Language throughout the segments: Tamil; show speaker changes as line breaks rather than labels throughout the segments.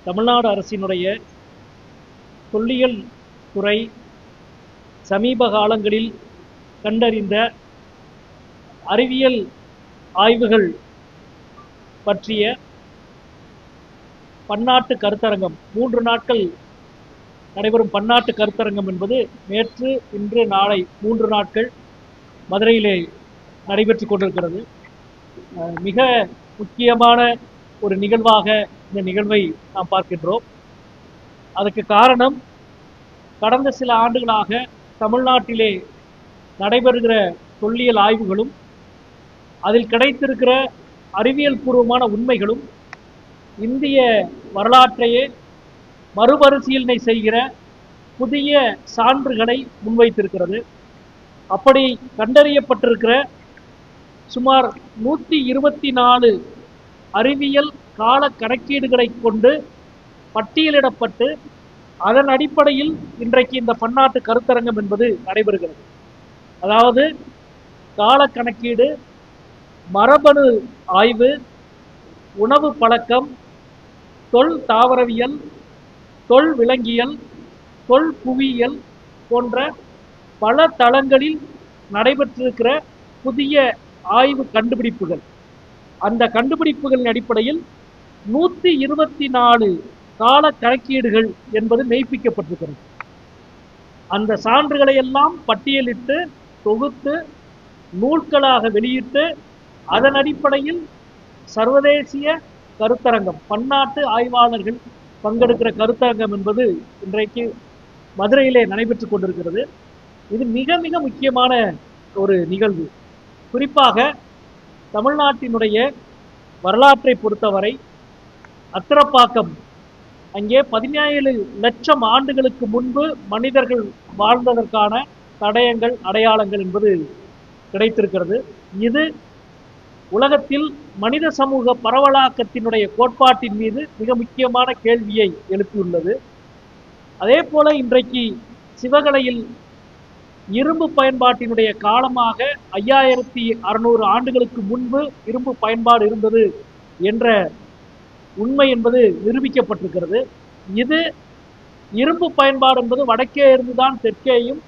தமிழ்நாடு அரசினுடைய தொல்லியல் துறை சமீப காலங்களில் கண்டறிந்த அறிவியல் ஆய்வுகள் பற்றிய பன்னாட்டு கருத்தரங்கம் 3 நாட்கள் நடைபெறும் பன்னாட்டு கருத்தரங்கம் என்பது நேற்று இன்று நாளை 3 நாட்கள் மதுரையிலே நடைபெற்று கொண்டிருக்கிறது. மிக முக்கியமான ஒரு நிகழ்வாக இந்த நிகழ்வை நாம் பார்க்கின்றோம். அதற்கு காரணம் கடந்த சில ஆண்டுகளாக தமிழ்நாட்டிலே நடைபெறுகிற தொல்லியல் ஆய்வுகளும் அதில் கிடைத்திருக்கிற அறிவியல் பூர்வமான உண்மைகளும் இந்திய வரலாற்றையே மறுபரிசீலனை செய்கிற புதிய சான்றுகளை முன்வைத்திருக்கிறது. அப்படி கண்டறியப்பட்டிருக்கிற சுமார் 124 அறிவியல் கால கணக்கீடுகளை கொண்டு பட்டியலிடப்பட்டு அதன் அடிப்படையில் இன்றைக்கு இந்த பன்னாட்டு கருத்தரங்கம் என்பது நடைபெறுகிறது. அதாவது கால கணக்கீடு, மரபணு ஆய்வு, உணவு பழக்கம், தொல் தாவரவியல், தொல் விலங்கியல், தொல் புவியியல் போன்ற பல தளங்களில் நடைபெற்றிருக்கிற புதிய ஆய்வு கண்டுபிடிப்புகள், அந்த கண்டுபிடிப்புகளின் அடிப்படையில் 124 கால கணக்கீடுகள் என்பது மெய்ப்பிக்கப்பட்டிருக்கிறது. அந்த சான்றுகளை எல்லாம் பட்டியலிட்டு தொகுத்து நூல்களாக வெளியிட்டு அதன் அடிப்படையில் சர்வதேசிய கருத்தரங்கம், பன்னாட்டு ஆய்வாளர்கள் பங்கெடுக்கிற கருத்தரங்கம் என்பது இன்றைக்கு மதுரையிலே நடைபெற்றுக் கொண்டிருக்கிறது. இது மிக மிக முக்கியமான ஒரு நிகழ்வு. குறிப்பாக தமிழ்நாட்டினுடைய வரலாற்றை பொறுத்தவரை அத்திரப்பாக்கம் அங்கே 17 லட்சம் ஆண்டுகளுக்கு முன்பு மனிதர்கள் வாழ்ந்ததற்கான தடயங்கள், அடையாளங்கள் என்பது கிடைத்திருக்கிறது. இது உலகத்தில் மனித சமூக பரவலாக்கத்தினுடைய கோட்பாட்டின் மீது மிக முக்கியமான கேள்வியை எழுப்பியுள்ளது. அதே போல இன்றைக்கு சிவகலையில் இரும்பு பயன்பாட்டினுடைய காலமாக 5600 ஆண்டுகளுக்கு முன்பு இரும்பு பயன்பாடு இருந்தது என்ற உண்மை என்பது நிரூபிக்கப்பட்டிருக்கிறது. இது இரும்பு பயன்பாடு என்பது வடக்கே இருந்துதான் தெற்கேயும்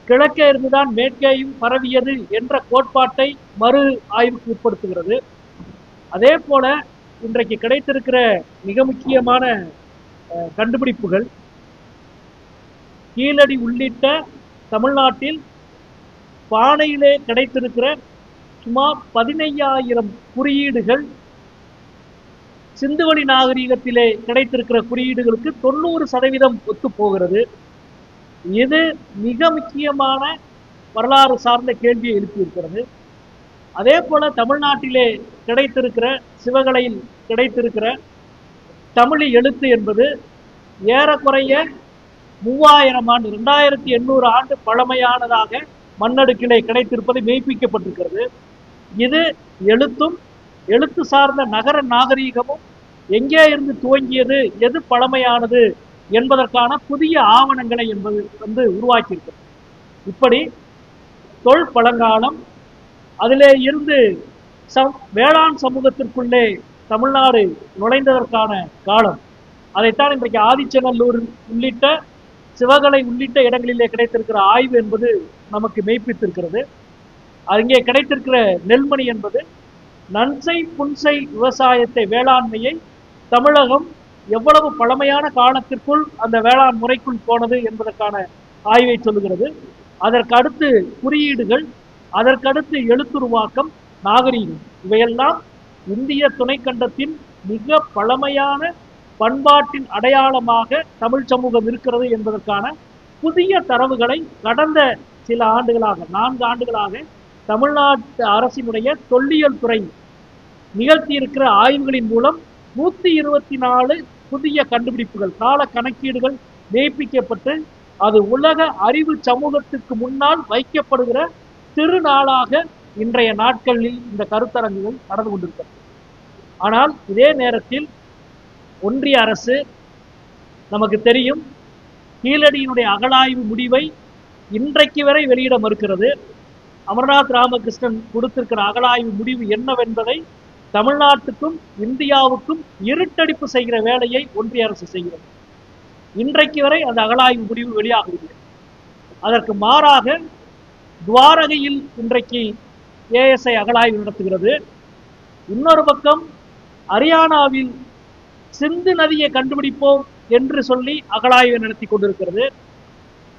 கிழக்கே இருந்துதான் மேற்கேயும் பரவியது என்ற கோட்பாட்டை மறு ஆய்வுக்கு உட்படுத்துகிறது. அதே போல இன்றைக்கு கிடைத்திருக்கிற மிக முக்கியமான கண்டுபிடிப்புகள், கீழடி உள்ளிட்ட தமிழ்நாட்டில் பானையிலே கிடைத்திருக்கிற சுமார் 15,000 குறியீடுகள் சிந்துவெளி நாகரீகத்திலே கிடைத்திருக்கிற குறியீடுகளுக்கு 90% ஒத்து போகிறது. இது மிக முக்கியமான வரலாறு சார்ந்த கேள்வியை எழுப்பியிருக்கிறது. அதே போல தமிழ்நாட்டிலே கிடைத்திருக்கிற சிவகலையில் கிடைத்திருக்கிற தமிழ் எழுத்து என்பது ஏறக்குறைய 3000 ஆண்டு 2800 ஆண்டு பழமையானதாக மண்ணடுக்கிலே கிடைத்திருப்பது மெய்ப்பிக்கப்பட்டிருக்கிறது. இது எழுத்தும் எழுத்து சார்ந்த நகர நாகரீகமும் எங்கே இருந்து துவங்கியது, எது பழமையானது என்பதற்கான புதிய ஆவணங்களை என்பது உருவாக்கியிருக்கிறது. இப்படி தொல் பழங்காலம், அதிலே இருந்து வேளாண் சமூகத்திற்குள்ளே தமிழ்நாடு நுழைந்ததற்கான காலம், அதைத்தான் இன்றைக்கு ஆதிச்சநல்லூர் உள்ளிட்ட சிவகலை உள்ளிட்ட இடங்களிலே கிடைத்திருக்கிற ஆய்வு என்பது நமக்கு மெய்ப்பித்திருக்கிறது. அங்கே கிடைத்திருக்கிற நெல்மணி என்பது நன்சை புன்சை விவசாயத்தை, வேளாண்மையை தமிழகம் எவ்வளவு பழமையான காலத்திற்குள் அந்த வேளாண் முறைக்குள் போனது என்பதற்கான ஆய்வை சொல்லுகிறது. அதற்கு அடுத்து குறியீடுகள், அதற்கடுத்து எழுத்துருவாக்கம், நாகரீகம், இவையெல்லாம் இந்திய துணைக்கண்டத்தின் மிக பழமையான பண்பாட்டின் அடையாளமாக தமிழ் சமூகம் இருக்கிறது என்பதற்கான புதிய தரவுகளை கடந்த சில ஆண்டுகளாக 4 ஆண்டுகளாக தமிழ்நாட்டு அரசினுடைய தொல்லியல் துறை நிகழ்த்தியிருக்கிற ஆய்வுகளின் மூலம் 124 புதிய கண்டுபிடிப்புகள், கால கணக்கீடுகள் மெய்ப்பிக்கப்பட்டு அது உலக அறிவு சமூகத்துக்கு முன்னால் வைக்கப்படுகிற திருநாளாக இன்றைய நாட்களில் இந்த கருத்தரங்குகள் நடந்து கொண்டிருக்கிறது. ஆனால் இதே நேரத்தில் ஒன்றிய அரசு, நமக்கு தெரியும், கீழடியினுடைய அகழாய்வு முடிவை இன்றைக்கு வரை வெளியிட மறுக்கிறது. அமர்நாத் ராமகிருஷ்ணன் கொடுத்திருக்கிற அகழாய்வு முடிவு என்னவென்பதை தமிழ்நாட்டுக்கும் இந்தியாவுக்கும் இருட்டடிப்பு செய்கிற வேலையை ஒன்றிய அரசு செய்கிறது. இன்றைக்கு வரை அந்த அகழாய்வு முடிவு வெளியாகவில்லை. அதற்கு மாறாக துவாரகையில் இன்றைக்கு ஏஎஸ்ஐ அகழாய்வு நடத்துகிறது. இன்னொரு பக்கம் ஹரியானாவில் சிந்து நதியை கண்டுபிடிப்போம் என்று சொல்லி அகழாய்வு நடத்தி கொண்டிருக்கிறது.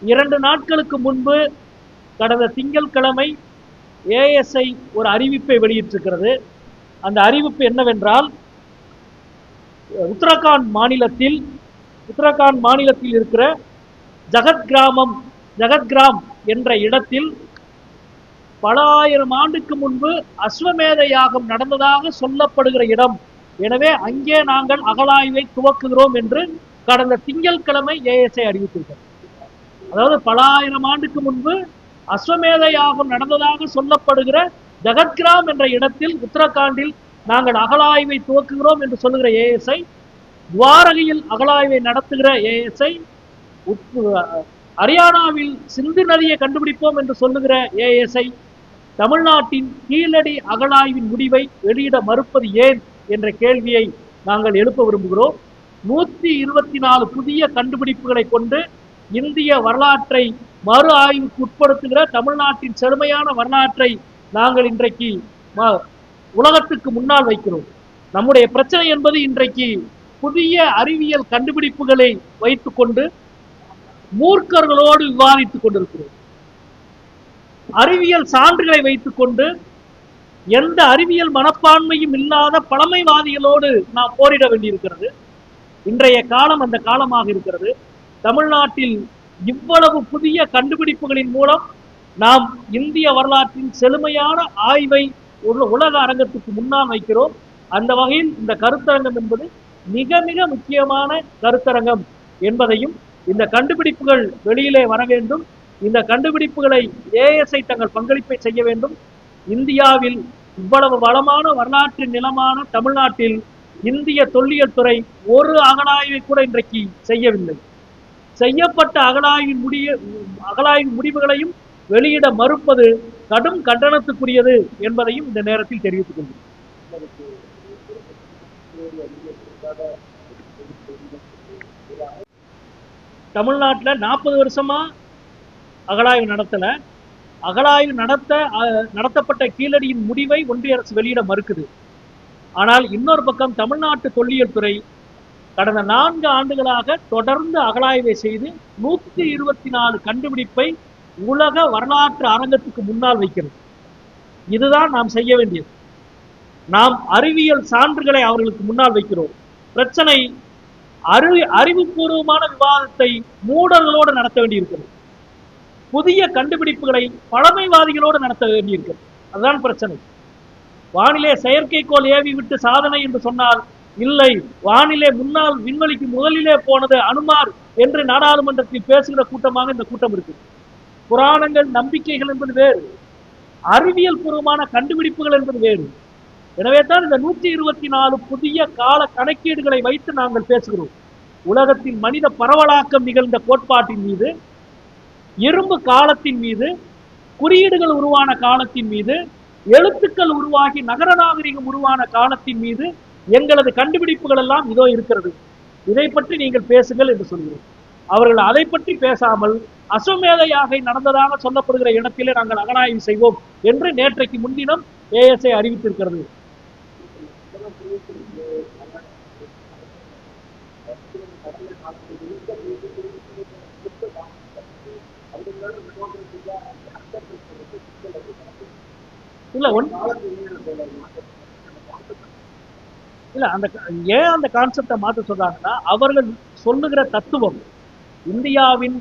2 நாட்களுக்கு முன்பு கடந்த திங்கட்கிழமை ஏஎஸ்ஐ ஒரு அறிவிப்பை வெளியிட்டிருக்கிறது. அந்த அறிவிப்பு என்னவென்றால், உத்தரகாண்ட் மாநிலத்தில் இருக்கிற ஜகத்கிராம் என்ற இடத்தில் பல ஆயிரம் ஆண்டுக்கு முன்பு அஸ்வமேத யாகம் நடந்ததாக சொல்லப்படுகிற இடம். எனவே அங்கே நாங்கள் அகழாய்வை துவக்குகிறோம் என்று கடந்த திங்கட்கிழமை ஏஎஸ்ஐ அறிவித்திருக்கிறது. அதாவது பல ஆயிரம் ஆண்டுக்கு முன்பு அஸ்வமேத யாகம் நடந்ததாக சொல்லப்படுகிற ஜகத்கிராம் என்ற இடத்தில் உத்தரகாண்டில் நாங்கள் அகழாய்வை துவக்குகிறோம் என்று சொல்லுகிற ஏஎஸ்ஐ, துவாரகையில் அகழாய்வை நடத்துகிற ஏஎஸ்ஐ, ஹரியானாவில் சிந்து நதியை கண்டுபிடிப்போம் என்று சொல்லுகிற ஏஎஸ்ஐ, தமிழ்நாட்டின் கீழடி அகழாய்வின் முடிவை வெளியிட மறுப்பது ஏன் என்ற கேள்வியை நாங்கள் எழுப்ப விரும்புகிறோம். 124 புதிய கண்டுபிடிப்புகளை கொண்டு இந்திய வரலாற்றை மறு ஆய்வுக்கு உட்படுத்துகிற தமிழ்நாட்டின் செழுமையான வரலாற்றை நாங்கள் இன்றைக்கு உலகத்துக்கு முன்னால் வைக்கிறோம். நம்முடைய பிரச்சனை என்பது இன்றைக்கு புதிய அறிவியல் கண்டுபிடிப்புகளை வைத்துக்கொண்டு மூர்க்கர்களோடு விவாதித்துக் கொண்டிருக்கிறோம். அறிவியல் சான்றுகளை வைத்துக்கொண்டு எந்த அறிவியல் மனப்பான்மையும் இல்லாத பழமைவாதிகளோடு நாம் போரிட வேண்டியிருக்கிறது. இன்றைய காலம் அந்த காலமாக இருக்கிறது. தமிழ்நாட்டில் இவ்வளவு புதிய கண்டுபிடிப்புகளின் மூலம் நாம் இந்திய வரலாற்றின் செழுமையான ஆய்வை உலக அரங்கத்துக்கு முன்னால் வைக்கிறோம். அந்த வகையில் இந்த கருத்தரங்கம் என்பது மிக மிக முக்கியமான கருத்தரங்கம் என்பதையும், இந்த கண்டுபிடிப்புகள் வெளியிலே வர வேண்டும், இந்த கண்டுபிடிப்புகளை ஏஎஸ்ஐ தங்கள் பங்களிப்பை செய்ய வேண்டும். இந்தியாவில் இவ்வளவு வளமான வரலாற்று நிலமான தமிழ்நாட்டில் இந்திய தொல்லியல் துறை ஒரு அகழாய்வை கூட இன்றைக்கு செய்யவில்லை. செய்யப்பட்ட அகழாய்வின் முடிவுகளையும் வெளியிட மறுப்பது கடும் கண்டனத்துக்குரியது என்பதையும் இந்த நேரத்தில் தெரிவித்துக் கொள்கிறேன். தமிழ்நாட்டில் 40 வருஷமா அகழாய்வு நடத்தல. அகழாய்வு நடத்தப்பட்ட கீழடியின் முடிவை ஒன்றிய அரசு வெளியிட மறுக்குது. ஆனால் இன்னொரு பக்கம் தமிழ்நாட்டு தொல்லியல் துறை கடந்த 4 ஆண்டுகளாக தொடர்ந்து அகழாய்வை செய்து 124 கண்டுபிடிப்பை உலக வரலாற்று அரங்கத்துக்கு முன்னால் வைக்கிறது. இதுதான் நாம் செய்ய வேண்டியது. நாம் அறிவியல் சான்றுகளை அவர்களுக்கு முன்னால் வைக்கிறோம். பிரச்சனை அறிவுபூர்வமான விவாதத்தை மூடர்களோடு நடத்த வேண்டியிருக்கிறது. புதிய கண்டுபிடிப்புகளை பழமைவாதிகளோடு நடத்த வேண்டியிருக்கிறது. அதுதான் பிரச்சனை. வானிலே செயற்கைக்கோள் ஏவி விட்டு சாதனை என்று சொன்னால் இல்லை, வானிலே முன்னால் விண்வெளிக்கு முதலிலே போனது அனுமார் என்று நாடாளுமன்றத்தில் பேசுகிற கூட்டமாக இந்த கூட்டம் இருக்கு. புராணங்கள் நம்பிக்கைகள் என்பது வேறு, அறிவியல் பூர்வமான கண்டுபிடிப்புகள் என்பது வேறு. எனவே தான் இந்த 124 புதிய கால கணக்கீடுகளை வைத்து நாங்கள் பேசுகிறோம். உலகத்தில் மனித பரவலாக்கம் நிகழ்ந்த கோட்பாட்டின் மீது, இரும்பு காலத்தின் மீது, குறியீடுகள் உருவான காலத்தின் மீது, எழுத்துக்கள் உருவாகி நகர நாகரிகம் உருவான காலத்தின் மீது எங்களது கண்டுபிடிப்புகள் எல்லாம் இதோ இருக்கிறது, இதை பற்றி நீங்கள் பேசுங்கள் என்று சொல்கிறோம். அவர்கள் அதை பற்றி பேசாமல் அஸ்வமேத யாகை நடந்ததாக சொல்லப்படுகிற இடத்திலே நாங்கள் அகழாய்வு செய்வோம் என்று நேற்றைக்கு முன்தினம் ஏஎஸ்ஐ அறிவித்திருக்கிறது. இல்ல அந்த ஏன் அந்த கான்செப்டை மாற்ற சொல்றாங்கன்னா, அவர்கள் சொல்லுகிற தத்துவம் இந்தியாவின்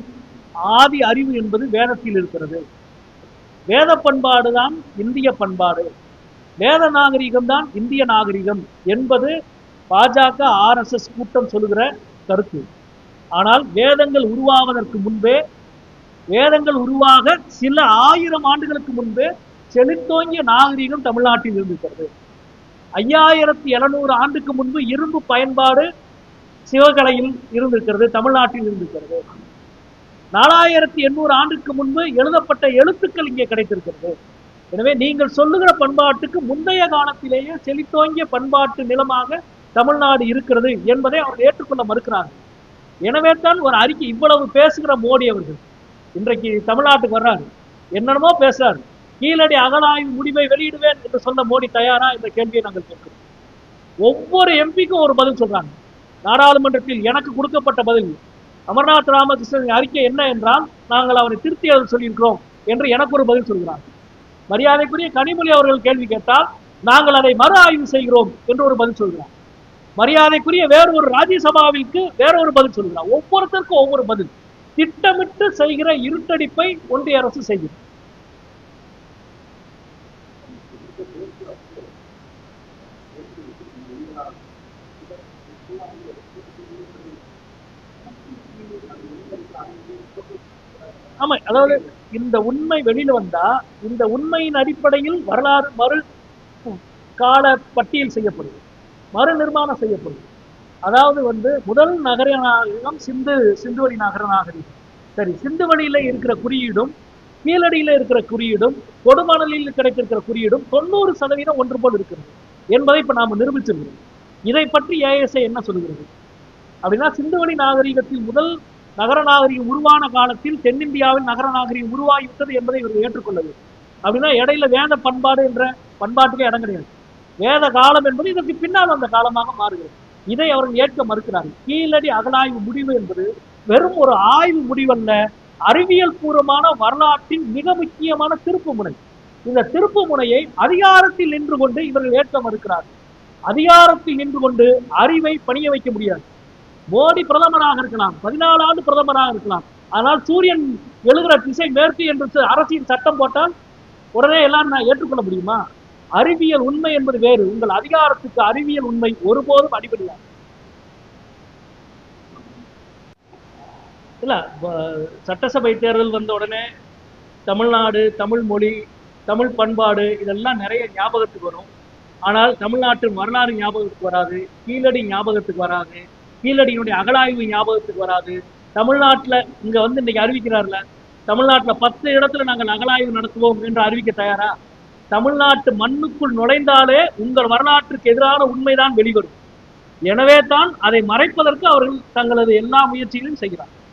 ஆதி அறிவு என்பது வேதத்தில் இருக்கிறது. வேத பண்பாடு தான் இந்திய பண்பாடு, வேத நாகரிகம் தான் இந்திய நாகரிகம் என்பது பாஜக RSS கூட்டம் சொல்லுகிற கருத்து. ஆனால் வேதங்கள் உருவாவதற்கு முன்பே, வேதங்கள் உருவாக சில 1000 ஆண்டுகளுக்கு முன்பே செழித்தோங்கிய நாகரிகம் தமிழ்நாட்டில் இருந்திருக்கிறது. 5700 ஆண்டுக்கு முன்பு இரும்பு பயன்பாடு சிவகலையில் இருந்திருக்கிறது, தமிழ்நாட்டில் இருந்திருக்கிறது. 4800 ஆண்டுக்கு முன்பு எழுதப்பட்ட எழுத்துக்கள் இங்கே கிடைத்திருக்கிறது. எனவே நீங்கள் சொல்லுகிற பண்பாட்டுக்கு முந்தைய காலத்திலேயே செழித்தோங்கிய பண்பாட்டு நிலமாக தமிழ்நாடு இருக்கிறது என்பதை அவர் ஏற்றுக்கொள்ள மறுக்கிறார்கள். எனவே தான் ஒரு அறிக்கை இவ்வளவு பேசுகிற மோடி அவர்கள் இன்றைக்கு தமிழ்நாட்டுக்கு வர்றாரு, என்னென்னமோ பேசுறாரு. கீழடி அகழாய்வு முடிவை வெளியிடுவேன் என்று சொன்ன மோடி தயாரா என்ற கேள்வியை நாங்கள் கேட்கிறோம். ஒவ்வொரு எம்பிக்கும் ஒரு பதில் சொல்றாங்க. நாடாளுமன்றத்தில் எனக்கு கொடுக்கப்பட்ட பதில், அமர்நாத் ராமகிருஷ்ணன் அறிக்கை என்ன என்றால் நாங்கள் அவரை திருத்தி எழுத சொல்லியிருக்கிறோம் என்று எனக்கு ஒரு பதில் சொல்கிறார். மரியாதைக்குரிய கனிமொழி அவர்கள் கேள்வி கேட்டால் நாங்கள் அதை மறு ஆய்வு செய்கிறோம் என்று ஒரு பதில் சொல்கிறார். மரியாதைக்குரிய வேறு ஒரு ராஜ்யசபாவிற்கு வேற ஒரு பதில் சொல்கிறார். ஒவ்வொருத்தருக்கும் ஒவ்வொரு பதில். திட்டமிட்டு செய்கிற இருட்டடிப்பை ஒன்றிய அரசு செய்கிறது. ஆமா, அதாவது இந்த உண்மை வெளியில வந்தா இந்த உண்மையின் அடிப்படையில் வரலாறு மறு கால பட்டியல் செய்யப்படுது, மறு நிர்மாணம் செய்யப்படுது. அதாவது முதல் நகர நாகரிகம் சிந்துவெளி நகர நாகரிகம். சரி, சிந்துவெளியில இருக்கிற குறியீடும் கீழடியில இருக்கிற குறியீடும் கொடுமணலில் கிடைத்திருக்கிற குறியீடும் 90% ஒன்று போல் இருக்கிறது என்பதை இப்ப நாம நிரூபிச்சிருக்கிறோம். இதை பற்றி ஏஎஸ்ஐ என்ன சொல்லுகிறது அப்படின்னா, சிந்துவெளி நாகரிகத்தில் முதல் நகர நாகரிகம் உருவான காலத்தில் தென்னிந்தியாவில் நகர நாகரிகம் உருவாகிவிட்டது என்பதை இவர்கள் ஏற்றுக்கொள்ளது. அப்படின்னா இடையில வேத பண்பாடு என்ற பண்பாட்டுக்கே இடம் கிடையாது. வேத காலம் என்பது இதற்கு பின்னால் வந்த காலமாக மாறுகிறது. இதை அவர்கள் ஏற்க மறுக்கிறார்கள். கீழடி அகழாய்வு முடிவு என்பது வெறும் ஒரு ஆய்வு முடிவல்ல, அறிவியல் பூர்வமான வரலாற்றின் மிக முக்கியமான திருப்பு முனை. இந்த திருப்பு முனையை அதிகாரத்தில் நின்று கொண்டு இவர்கள் ஏற்க மறுக்கிறார்கள். அதிகாரத்தில் நின்று கொண்டு அறிவை பணிய வைக்க முடியாது. மோடி பிரதமராக இருக்கலாம், 14 ஆண்டு பிரதமராக இருக்கலாம். ஆனால் சூரியன் எழுகிற திசை மேற்கு என்று அரசியல் சட்டம் போட்டால் உடனே எல்லாரும் ஏற்றுக்கொள்ள முடியுமா? அறிவியல் உண்மை என்பது வேறு. உங்கள் அதிகாரத்துக்கு அறிவியல் உண்மை ஒருபோதும் அடிபடியாது. இல்ல, சட்டசபை தேர்தல் வந்த உடனே தமிழ்நாடு, தமிழ் மொழி, தமிழ் பண்பாடு இதெல்லாம் நிறைய ஞாபகத்துக்கு வரும். ஆனால் தமிழ்நாட்டின் வரலாறு ஞாபகத்துக்கு வராது, கீழடி ஞாபகத்துக்கு வராது, கீழடியினுடைய அகழாய்வு ஞாபகத்துக்கு வராது. தமிழ்நாட்டில் இங்க இன்னைக்கு அறிவிக்கிறார்ல, தமிழ்நாட்டில் 10 இடத்துல நாங்கள் அகழாய்வு நடத்துவோம் என்று அறிவிக்க தயாரா? தமிழ்நாட்டு மண்ணுக்குள் நுழைந்தாலே உங்கள் வரலாற்றுக்கு எதிரான உண்மைதான் வெளிவரும். எனவே தான் அதை மறைப்பதற்கு அவர்கள் தங்களது எல்லா முயற்சிகளையும் செய்கிறார்.